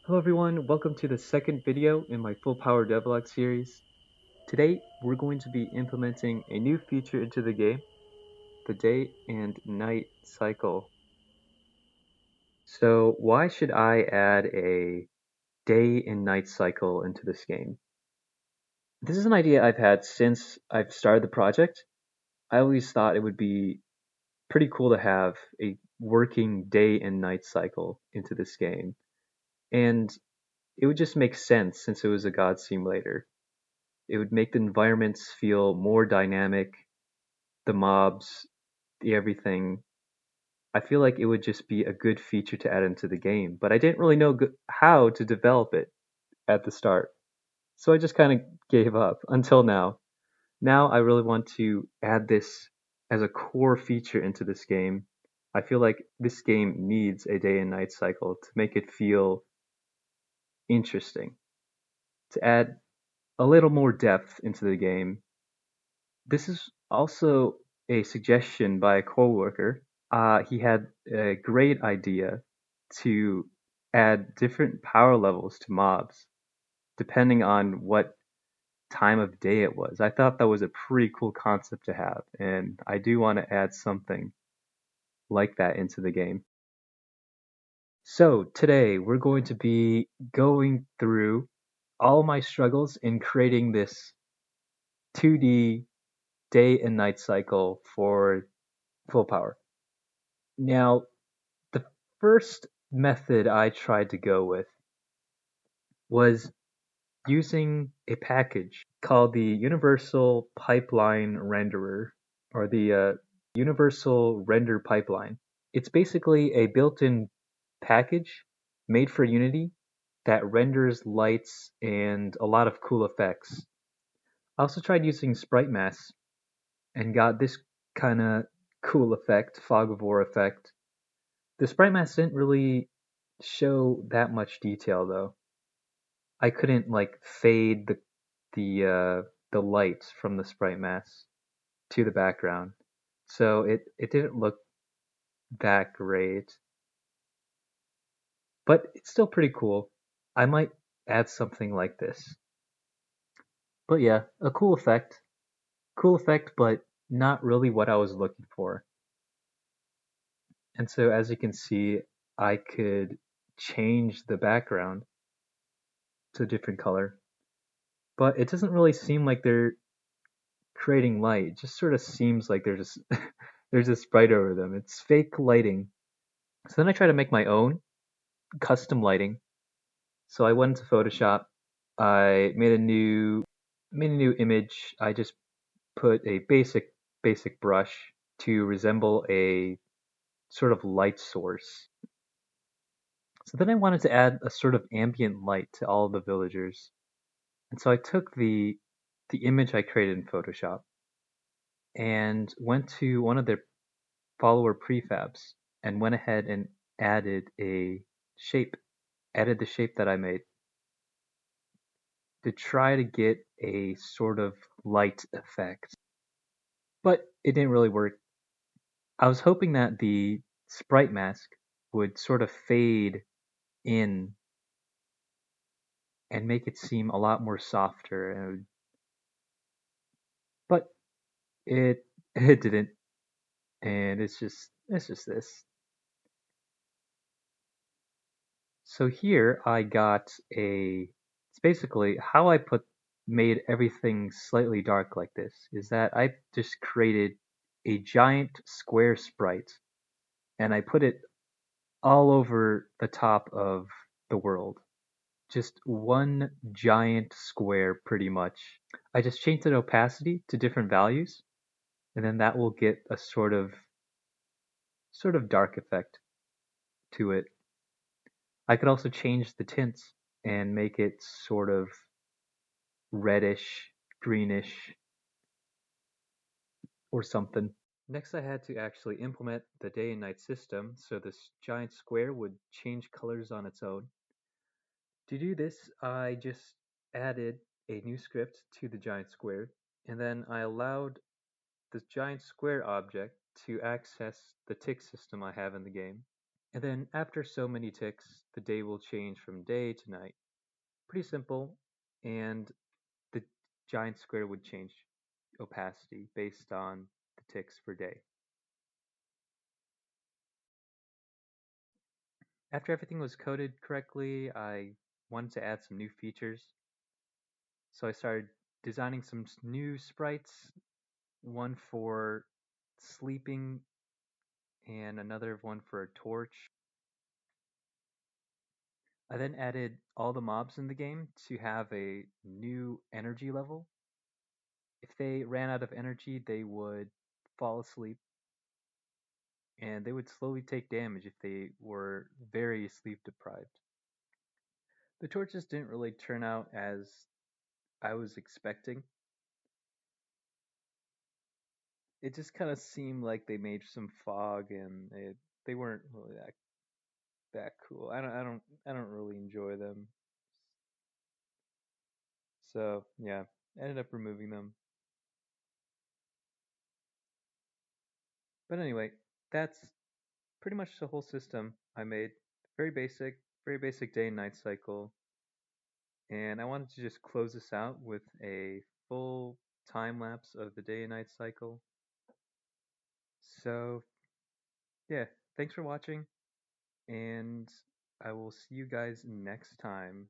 Hello everyone, welcome to the second video in my full power Devlog series. Today we're going to be implementing a new feature into the game, the day and night cycle. So why should I add a day and night cycle into this game? This is an idea I've had since I've started the project. I always thought it would be pretty cool to have a working day and night cycle into this game. And it would just make sense since it was a god simulator. It would make the environments feel more dynamic, the mobs, the everything. I feel like it would just be a good feature to add into the game, but I didn't really know how to develop it at the start. So I just kind of gave up until now. Now I really want to add this as a core feature into this game. I feel like this game needs a day and night cycle to make it feel interesting, to add a little more depth into the game. This is also a suggestion by a coworker. He had a great idea to add different power levels to mobs depending on what time of day it was. I thought that was a pretty cool concept to have, and I do want to add something like that into the game. So today we're going to be going through all my struggles in creating this 2D day and night cycle for full power. Now, the first method I tried to go with was using a package called the Universal Pipeline Renderer, or the Universal Render Pipeline. It's basically a built-in package made for Unity that renders lights and a lot of cool effects. I also tried using sprite masks and got this kind of cool effect, fog of war effect. The sprite mask didn't really show that much detail though. I couldn't like fade the lights from the sprite mask to the background. So it didn't look that great. But it's still pretty cool. I might add something like this. But yeah, a cool effect. Cool effect, but not really what I was looking for. And so as you can see, I could change the background to a different color. But it doesn't really seem like they're creating light. It just sort of seems like there's there's a sprite over them. It's fake lighting. So then I try to make my own custom lighting. So I went into Photoshop. I made a new image. I just put a basic brush to resemble a sort of light source. So then I wanted to add a sort of ambient light to all of the villagers. And so I took the image I created in Photoshop and went to one of their follower prefabs and went ahead and added a shape, added the shape that I made to try to get a sort of light effect. But it didn't really work. I was hoping that the sprite mask would sort of fade in and make it seem a lot more softer, but it it didn't, and it's just this. So here I got it's basically how I made everything slightly dark like this is that I just created a giant square sprite and I put it all over the top of the world. Just one giant square pretty much. I just changed the opacity to different values and then that will get a sort of dark effect to it. I could also change the tints and make it sort of reddish, greenish, or something. Next, I had to actually implement the day and night system so this giant square would change colors on its own. To do this, I just added a new script to the giant square, and then I allowed this giant square object to access the tick system I have in the game. And then after so many ticks, the day will change from day to night. Pretty simple. And the giant square would change opacity based on the ticks per day. After everything was coded correctly, I wanted to add some new features. So I started designing some new sprites, one for sleeping and another one for a torch. I then added all the mobs in the game to have a new energy level. If they ran out of energy, they would fall asleep and they would slowly take damage if they were very sleep deprived. The torches didn't really turn out as I was expecting. It just kind of seemed like they made some fog and they weren't really that cool. I don't really enjoy them. So yeah, I ended up removing them. But anyway, that's pretty much the whole system I made. Very basic day and night cycle. And I wanted to just close this out with a full time lapse of the day and night cycle. So yeah, thanks for watching, and I will see you guys next time.